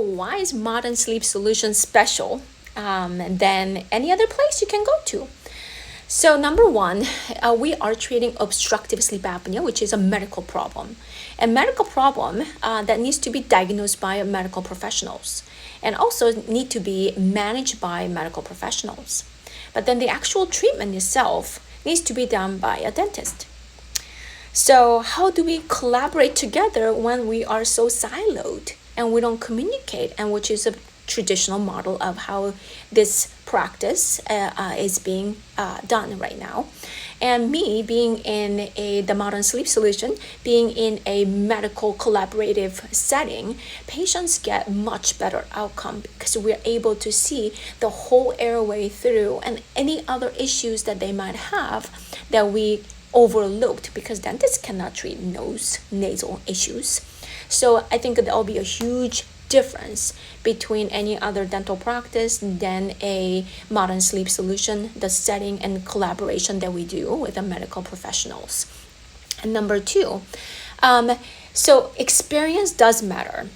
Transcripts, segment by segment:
Why is Modern Sleep Solution special than any other place you can go to? So, number one, we are treating obstructive sleep apnea, which is a medical problem. A medical problem that needs to be diagnosed by medical professionals and also need to be managed by medical professionals. But then the actual treatment itself needs to be done by a dentist. So, how do we collaborate together when we are so siloed and we don't communicate, and which is a traditional model of how this practice is being done right now? And me being in the Modern Sleep Solution, being in a medical collaborative setting, patients get much better outcome because we're able to see the whole airway through and any other issues that they might have that we overlooked because dentists cannot treat nasal issues. So I think that will be a huge difference between any other dental practice than a Modern Sleep Solution, the setting and collaboration that we do with the medical professionals. And number two, so experience does matter.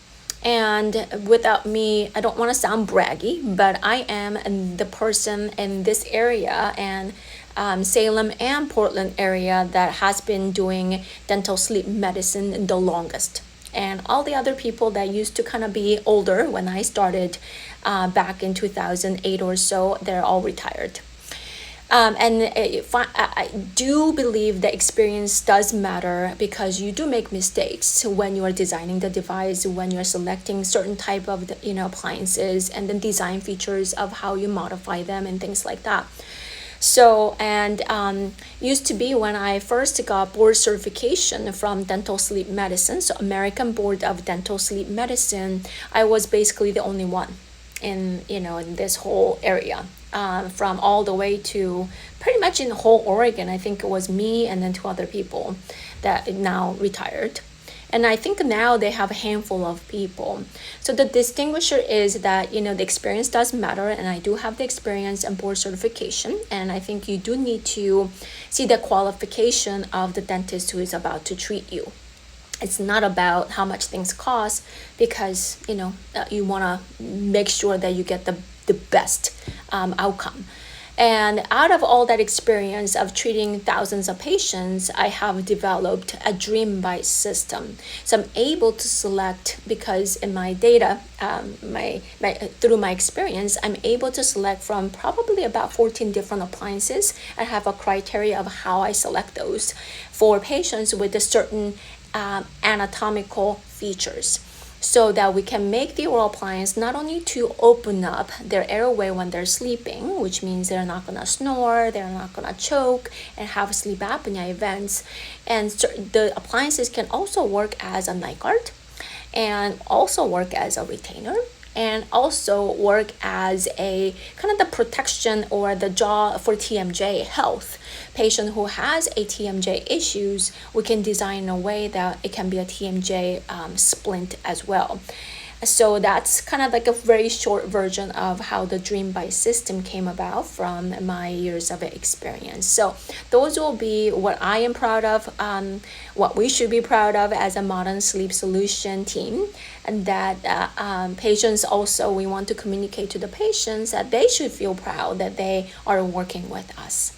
And without me, I don't want to sound braggy, but I am the person in this area and Salem and Portland area that has been doing dental sleep medicine the longest. And all the other people that used to kind of be older when I started back in 2008 or so, they're all retired. I do believe that experience does matter because you do make mistakes when you are designing the device, when you're selecting certain type of appliances, and then design features of how you modify them and things like that. So, and used to be when I first got board certification from Dental Sleep Medicine, so American Board of Dental Sleep Medicine, I was basically the only one in this whole area. From all the way to pretty much in the whole Oregon, I think it was me and then two other people that now retired. And I think now they have a handful of people. So the distinguisher is that, the experience does matter, and I do have the experience and board certification. And I think you do need to see the qualification of the dentist who is about to treat you. It's not about how much things cost because, you want to make sure that you get the best outcome. And out of all that experience of treating thousands of patients, I have developed a Dream Bite system. So I'm able to select, because in my data, through my experience, I'm able to select from probably about 14 different appliances. I have a criteria of how I select those for patients with a certain anatomical features, so that we can make the oral appliance not only to open up their airway when they're sleeping, which means they're not going to snore, they're not going to choke and have sleep apnea events, and the appliances can also work as a night guard and also work as a retainer and also work as a kind of the protection or the jaw for TMJ health. Patient who has a TMJ issues, we can design in a way that it can be a TMJ splint as well. So that's kind of like a very short version of how the Dream Bite system came about from my years of experience. So those will be what I am proud of, what we should be proud of as a Modern Sleep Solution team, and that patients also, we want to communicate to the patients that they should feel proud that they are working with us.